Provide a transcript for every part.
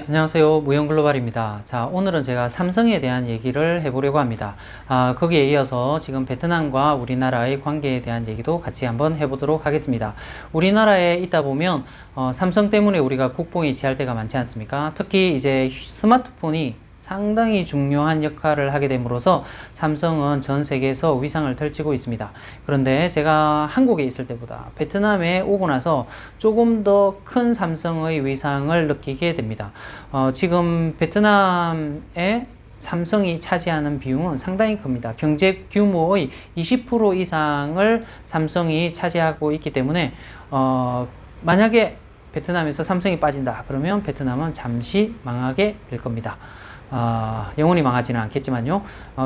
안녕하세요. 무형글로벌입니다. 자, 오늘은 제가 삼성에 대한 얘기를 해보려고 합니다. 거기에 이어서 지금 베트남과 우리나라의 관계에 대한 얘기도 같이 한번 해보도록 하겠습니다. 우리나라에 있다 보면 삼성 때문에 우리가 국뽕이 취할 때가 많지 않습니까? 특히 이제 스마트폰이 상당히 중요한 역할을 하게 됨으로써 삼성은 전 세계에서 위상을 펼치고 있습니다. 그런데 제가 한국에 있을 때보다 베트남에 오고 나서 조금 더 큰 삼성의 위상을 느끼게 됩니다. 지금 베트남에 삼성이 차지하는 비중은 상당히 큽니다. 경제 규모의 20% 이상을 삼성이 차지하고 있기 때문에 만약에 베트남에서 삼성이 빠진다 그러면 베트남은 잠시 망하게 될 겁니다. 영원히 망하지는 않겠지만요.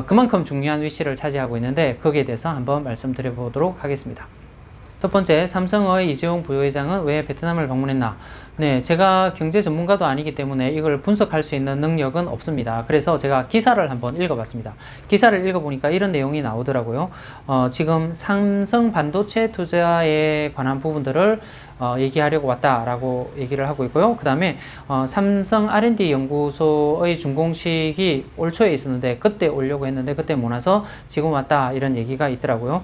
그만큼 중요한 위치를 차지하고 있는데 거기에 대해서 한번 말씀드려 보도록 하겠습니다. 첫 번째, 삼성의 이재용 부회장은 왜 베트남을 방문했나? 네, 제가 경제 전문가도 아니기 때문에 이걸 분석할 수 있는 능력은 없습니다. 그래서 제가 기사를 한번 읽어봤습니다. 기사를 읽어보니까 이런 내용이 나오더라고요. 지금 삼성 반도체 투자에 관한 부분들을 얘기하려고 왔다라고 얘기를 하고 있고요. 그 다음에 삼성 R&D 연구소의 준공식이 올 초에 있었는데 그때 오려고 했는데 그때 못 와서 지금 왔다 이런 얘기가 있더라고요.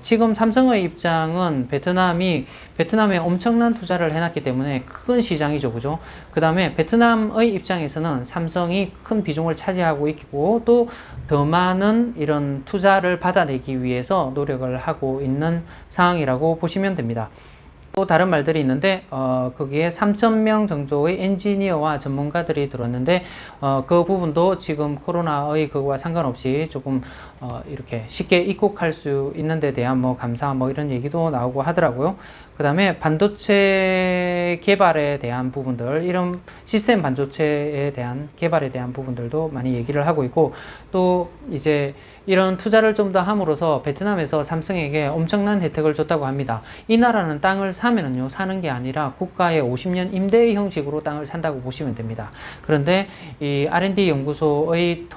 지금 삼성의 입장은 베트남에 엄청난 투자를 해놨기 때문에 큰 시장이죠, 그죠? 그 다음에 베트남의 입장에서는 삼성이 큰 비중을 차지하고 있고 또 더 많은 이런 투자를 받아내기 위해서 노력을 하고 있는 상황이라고 보시면 됩니다. 또 다른 말들이 있는데 거기에 3,000명 정도의 엔지니어와 전문가들이 들었는데 그 부분도 지금 코로나의 그거와 상관없이 조금 이렇게 쉽게 입국할 수 있는 데 대한 감사 이런 얘기도 나오고 하더라고요. 그 다음에 반도체 개발에 대한 부분들, 이런 시스템 반도체에 대한 개발에 대한 부분들도 많이 얘기를 하고 있고, 또 이제 이런 투자를 좀 더 함으로써 베트남에서 삼성에게 엄청난 혜택을 줬다고 합니다. 이 나라는 땅을 사면은요, 사는 게 아니라 국가의 50년 임대 형식으로 땅을 산다고 보시면 됩니다. 그런데 이 R&D 연구소의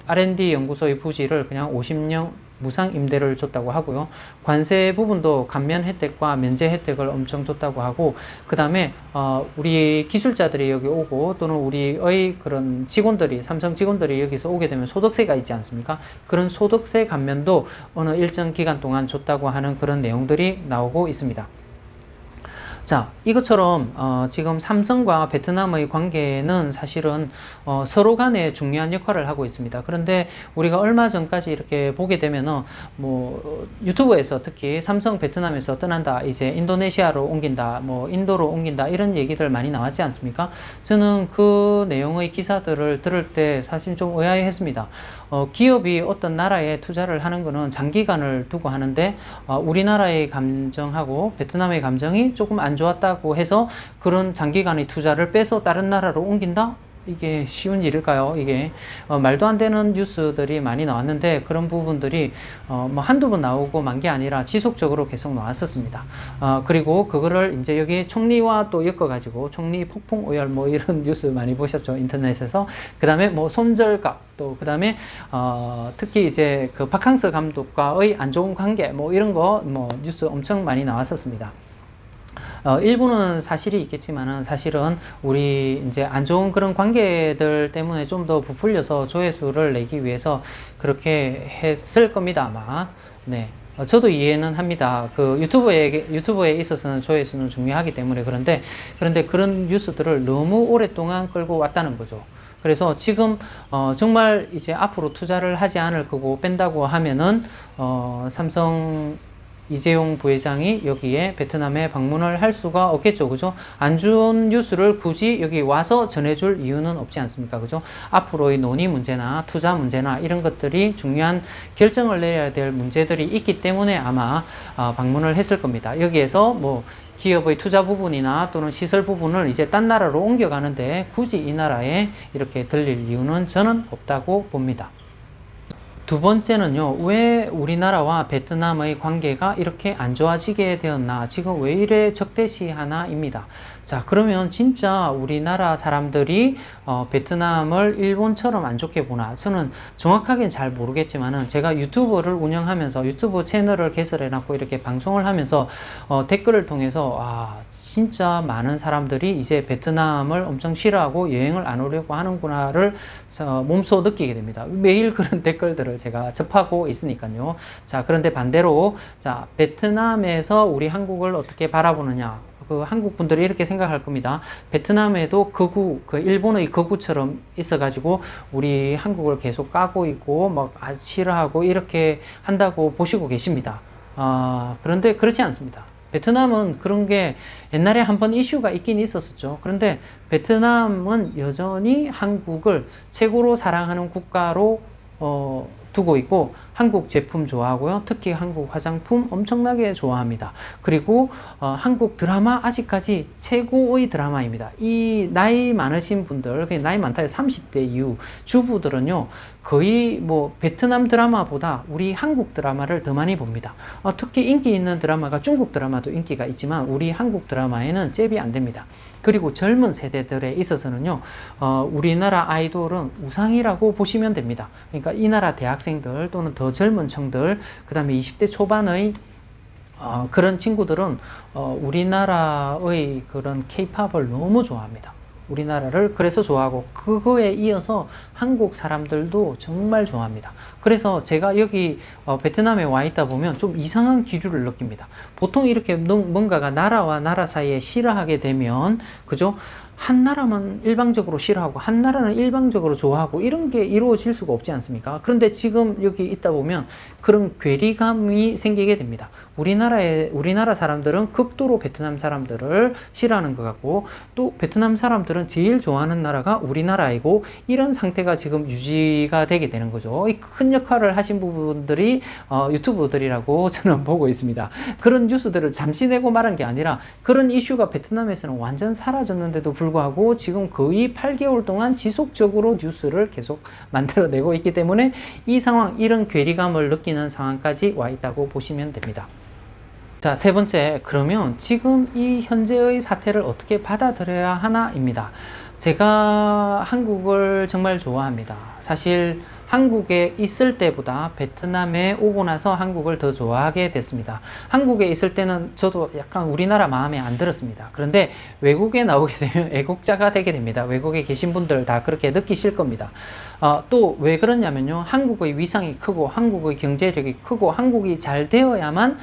R&D 연구소의 부지를 그냥 50년 무상 임대를 줬다고 하고요. 관세 부분도 감면 혜택과 면제 혜택을 엄청 줬다고 하고, 그 다음에 우리 기술자들이 여기 오고 또는 우리의 그런 직원들이, 삼성 직원들이 여기서 오게 되면 소득세가 있지 않습니까? 그런 소득세 감면도 어느 일정 기간 동안 줬다고 하는 그런 내용들이 나오고 있습니다. 자, 이것처럼 지금 삼성과 베트남의 관계는 사실은 서로 간에 중요한 역할을 하고 있습니다. 그런데 우리가 얼마 전까지 이렇게 보게 되면은 유튜브에서 특히 삼성 베트남에서 떠난다, 이제 인도네시아로 옮긴다, 인도로 옮긴다 이런 얘기들 많이 나왔지 않습니까? 저는 그 내용의 기사들을 들을 때 사실 좀 의아해했습니다. 기업이 어떤 나라에 투자를 하는 거는 장기간을 두고 하는데 우리나라의 감정하고 베트남의 감정이 조금 안 좋았다고 해서 그런 장기간의 투자를 빼서 다른 나라로 옮긴다? 이게 쉬운 일일까요? 이게 말도 안 되는 뉴스들이 많이 나왔는데 그런 부분들이 한두 번 나오고 만 게 아니라 지속적으로 계속 나왔었습니다. 그리고 그거를 이제 여기 총리와 또 엮어가지고 총리 폭풍 오열 이런 뉴스 많이 보셨죠, 인터넷에서. 그 다음에 손절각, 또 그 다음에 특히 이제 그 박항서 감독과의 안 좋은 관계 이런 거 뉴스 엄청 많이 나왔었습니다. 일부는 사실이 있겠지만은 사실은 우리 이제 안 좋은 그런 관계들 때문에 좀 더 부풀려서 조회수를 내기 위해서 그렇게 했을 겁니다, 아마. 네. 저도 이해는 합니다. 그 유튜브에 있어서는 조회수는 중요하기 때문에. 그런데 그런 뉴스들을 너무 오랫동안 끌고 왔다는 거죠. 그래서 지금 정말 이제 앞으로 투자를 하지 않을 거고 뺀다고 하면은 삼성 이재용 부회장이 여기에 베트남에 방문을 할 수가 없겠죠, 그죠? 안 좋은 뉴스를 굳이 여기 와서 전해줄 이유는 없지 않습니까, 그죠? 앞으로의 논의 문제나 투자 문제나 이런 것들이 중요한 결정을 내려야 될 문제들이 있기 때문에 아마 방문을 했을 겁니다. 여기에서 기업의 투자 부분이나 또는 시설 부분을 이제 딴 나라로 옮겨가는데 굳이 이 나라에 이렇게 들릴 이유는 저는 없다고 봅니다. 두 번째는요, 왜 우리나라와 베트남의 관계가 이렇게 안 좋아지게 되었나, 지금 왜 이래 적대시하나입니다. 자, 그러면 진짜 우리나라 사람들이 베트남을 일본처럼 안 좋게 보나, 저는 정확하게는 잘 모르겠지만은 제가 유튜브를 운영하면서 유튜브 채널을 개설해 놨고 이렇게 방송을 하면서 댓글을 통해서 진짜 많은 사람들이 이제 베트남을 엄청 싫어하고 여행을 안 오려고 하는구나를 몸소 느끼게 됩니다. 매일 그런 댓글들을 제가 접하고 있으니까요. 자, 그런데 반대로, 자, 베트남에서 우리 한국을 어떻게 바라보느냐. 그 한국 분들이 이렇게 생각할 겁니다. 베트남에도 그 일본의 거구처럼 있어가지고 우리 한국을 계속 까고 있고 막 싫어하고 이렇게 한다고 보시고 계십니다. 그런데 그렇지 않습니다. 베트남은 그런 게 옛날에 한번 이슈가 있긴 있었었죠. 그런데 베트남은 여전히 한국을 최고로 사랑하는 국가로 두고 있고 한국 제품 좋아하고요. 특히 한국 화장품 엄청나게 좋아합니다. 그리고 한국 드라마 아직까지 최고의 드라마입니다. 이 나이 많으신 분들, 나이 많다 해서 30대 이후 주부들은요. 거의 뭐 베트남 드라마보다 우리 한국 드라마를 더 많이 봅니다. 특히 인기 있는 드라마가 중국 드라마도 인기가 있지만 우리 한국 드라마에는 잽이 안 됩니다. 그리고 젊은 세대들에 있어서는요, 우리나라 아이돌은 우상이라고 보시면 됩니다. 그러니까 이 나라 대학생들 또는 더 젊은 층들, 그 다음에 20대 초반의 그런 친구들은 우리나라의 그런 케이팝을 너무 좋아합니다. 우리나라를 그래서 좋아하고 그거에 이어서 한국 사람들도 정말 좋아합니다. 그래서 제가 여기 베트남에 와 있다 보면 좀 이상한 기류를 느낍니다. 보통 이렇게 뭔가가 나라와 나라 사이에 싫어하게 되면 그죠? 한 나라만 일방적으로 싫어하고 한 나라는 일방적으로 좋아하고 이런 게 이루어질 수가 없지 않습니까? 그런데 지금 여기 있다 보면 그런 괴리감이 생기게 됩니다. 우리나라 사람들은 극도로 베트남 사람들을 싫어하는 것 같고 또 베트남 사람들은 제일 좋아하는 나라가 우리나라이고 이런 상태가 지금 유지가 되게 되는 거죠. 이 큰 역할을 하신 부분들이 유튜버들이라고 저는 보고 있습니다. 그런 뉴스들을 잠시 내고 말한 게 아니라 그런 이슈가 베트남에서는 완전 사라졌는데도 불구하고 지금 거의 8개월 동안 지속적으로 뉴스를 계속 만들어내고 있기 때문에 이 상황, 이런 괴리감을 느끼는 상황까지 와 있다고 보시면 됩니다. 자, 세 번째, 그러면 지금 이 현재의 사태를 어떻게 받아들여야 하나입니다. 제가 한국을 정말 좋아합니다. 사실 한국에 있을 때보다 베트남에 오고 나서 한국을 더 좋아하게 됐습니다. 한국에 있을 때는 저도 약간 우리나라 마음에 안 들었습니다. 그런데 외국에 나오게 되면 애국자가 되게 됩니다. 외국에 계신 분들 다 그렇게 느끼실 겁니다. 또 왜 그러냐면요. 한국의 위상이 크고 한국의 경제력이 크고 한국이 잘 되어야만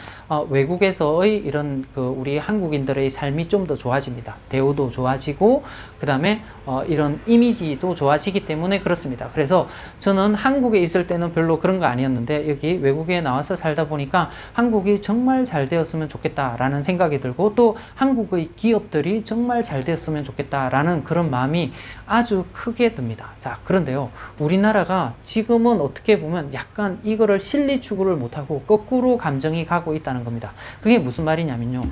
외국에서의 이런 우리 한국인들의 삶이 좀 더 좋아집니다. 대우도 좋아지고 그 다음에 이런 이미지도 좋아지기 때문에 그렇습니다. 그래서 저는 한국에 있을 때는 별로 그런 거 아니었는데 여기 외국에 나와서 살다 보니까 한국이 정말 잘 되었으면 좋겠다라는 생각이 들고 또 한국의 기업들이 정말 잘 되었으면 좋겠다라는 그런 마음이 아주 크게 듭니다. 자, 그런데요. 우리나라가 지금은 어떻게 보면 약간 이거를 실리 추구를 못하고 거꾸로 감정이 가고 있다는 겁니다. 그게 무슨 말이냐면요.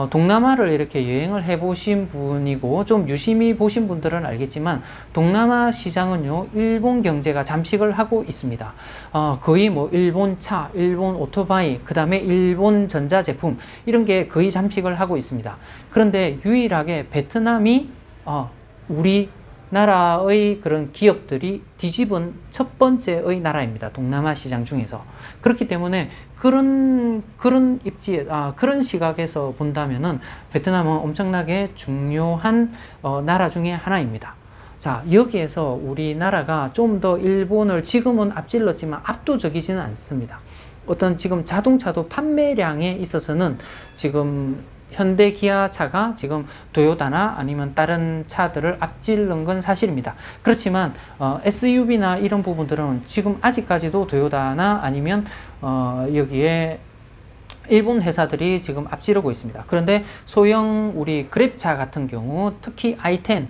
동남아를 이렇게 여행을 해보신 분이고 좀 유심히 보신 분들은 알겠지만 동남아 시장은요. 일본 경제가 잠식을 하고 있습니다. 거의 뭐 일본 차, 일본 오토바이, 그 다음에 일본 전자제품 이런 게 거의 잠식을 하고 있습니다. 그런데 유일하게 베트남이 우리 나라의 그런 기업들이 뒤집은 첫 번째의 나라입니다. 동남아 시장 중에서. 그렇기 때문에 그런 입지에, 그런 시각에서 본다면은 베트남은 엄청나게 중요한 나라 중에 하나입니다. 자, 여기에서 우리나라가 좀 더 일본을 지금은 앞질렀지만 압도적이지는 않습니다. 어떤 지금 자동차도 판매량에 있어서는 지금 현대 기아차가 지금 도요타나 아니면 다른 차들을 앞지른 건 사실입니다. 그렇지만 SUV나 이런 부분들은 지금 아직까지도 도요타나 아니면 여기에 일본 회사들이 지금 앞지르고 있습니다. 그런데 소형 우리 그랩차 같은 경우 특히 i10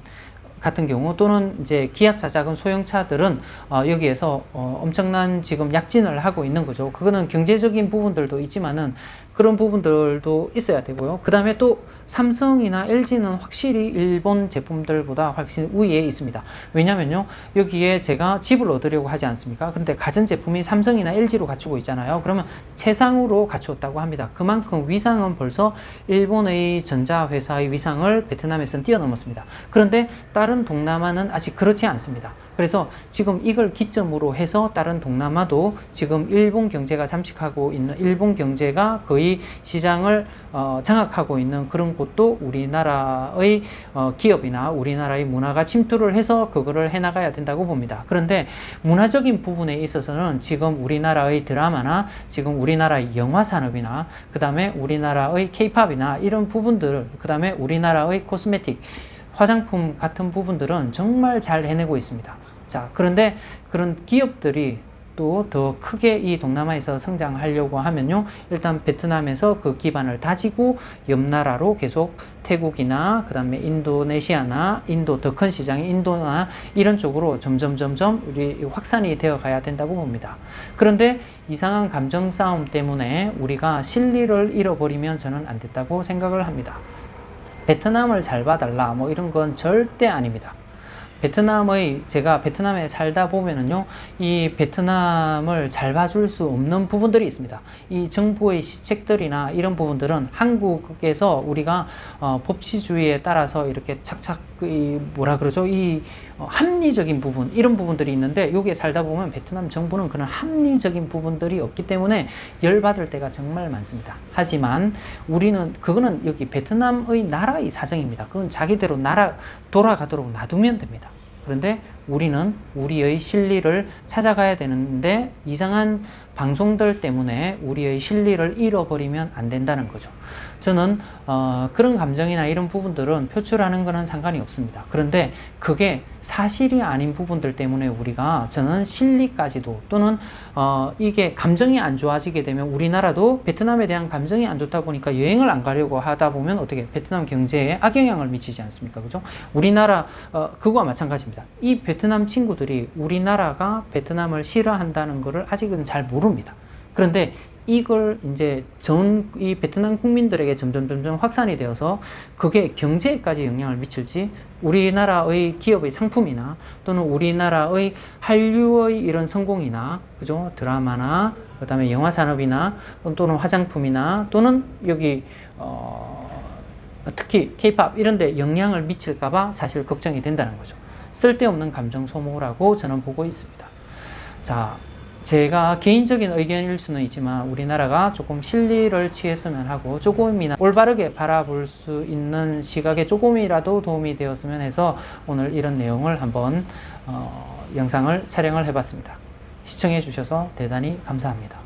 같은 경우 또는 이제 기아차 작은 소형차들은 여기에서 엄청난 지금 약진을 하고 있는 거죠. 그거는 경제적인 부분들도 있지만은 그런 부분들도 있어야 되고요. 그 다음에 또 삼성이나 LG는 확실히 일본 제품들보다 훨씬 우위에 있습니다. 왜냐면요. 여기에 제가 집을 얻으려고 하지 않습니까? 그런데 가전제품이 삼성이나 LG로 갖추고 있잖아요. 그러면 최상으로 갖추었다고 합니다. 그만큼 위상은 벌써 일본의 전자회사의 위상을 베트남에서는 뛰어넘었습니다. 그런데 다른 동남아는 아직 그렇지 않습니다. 그래서 지금 이걸 기점으로 해서 다른 동남아도 지금 일본 경제가 잠식하고 있는, 일본 경제가 거의 시장을 장악하고 있는 그런 곳도 우리나라의 기업이나 우리나라의 문화가 침투를 해서 그거를 해나가야 된다고 봅니다. 그런데 문화적인 부분에 있어서는 지금 우리나라의 드라마나 지금 우리나라의 영화 산업이나 그 다음에 우리나라의 케이팝이나 이런 부분들, 그 다음에 우리나라의 코스메틱, 화장품 같은 부분들은 정말 잘 해내고 있습니다. 자, 그런데 그런 기업들이 또 더 크게 이 동남아에서 성장하려고 하면요, 일단 베트남에서 그 기반을 다지고 옆 나라로 계속 태국이나 그 다음에 인도네시아나 인도 더 큰 시장의 인도나 이런 쪽으로 점점 우리 확산이 되어 가야 된다고 봅니다. 그런데 이상한 감정 싸움 때문에 우리가 실리를 잃어버리면 저는 안 됐다고 생각을 합니다. 베트남을 잘 봐달라 뭐 이런 건 절대 아닙니다. 제가 베트남에 살다 보면은요, 이 베트남을 잘 봐줄 수 없는 부분들이 있습니다. 이 정부의 시책들이나 이런 부분들은 한국에서 우리가 법치주의에 따라서 이렇게 착착 합리적인 부분, 이런 부분들이 있는데, 여기에 살다 보면 베트남 정부는 그런 합리적인 부분들이 없기 때문에 열받을 때가 정말 많습니다. 하지만 그거는 여기 베트남의 나라의 사정입니다. 그건 자기대로 돌아가도록 놔두면 됩니다. 그런데 우리는 우리의 실리를 찾아가야 되는데, 이상한 방송들 때문에 우리의 실리를 잃어버리면 안 된다는 거죠. 저는 그런 감정이나 이런 부분들은 표출하는 거는 상관이 없습니다. 그런데 그게 사실이 아닌 부분들 때문에 저는 실리까지도, 또는 이게 감정이 안 좋아지게 되면, 우리나라도 베트남에 대한 감정이 안 좋다 보니까 여행을 안 가려고 하다 보면 어떻게 베트남 경제에 악영향을 미치지 않습니까? 그죠? 우리나라 그거와 마찬가지입니다. 이 베트남 친구들이 우리나라가 베트남을 싫어한다는 것을 아직은 잘 모릅니다. 그런데 이걸 이제 이 베트남 국민들에게 점점 확산이 되어서 그게 경제에까지 영향을 미칠지, 우리나라의 기업의 상품이나 또는 우리나라의 한류의 이런 성공이나, 그죠? 드라마나 그 다음에 영화 산업이나 또는 화장품이나 또는 여기 특히 케이팝 이런 데 영향을 미칠까봐 사실 걱정이 된다는 거죠. 쓸데없는 감정 소모라고 저는 보고 있습니다. 자, 제가 개인적인 의견일 수는 있지만 우리나라가 조금 실리를 취했으면 하고, 조금이나 올바르게 바라볼 수 있는 시각에 조금이라도 도움이 되었으면 해서 오늘 이런 내용을 한번 영상을 촬영을 해봤습니다. 시청해 주셔서 대단히 감사합니다.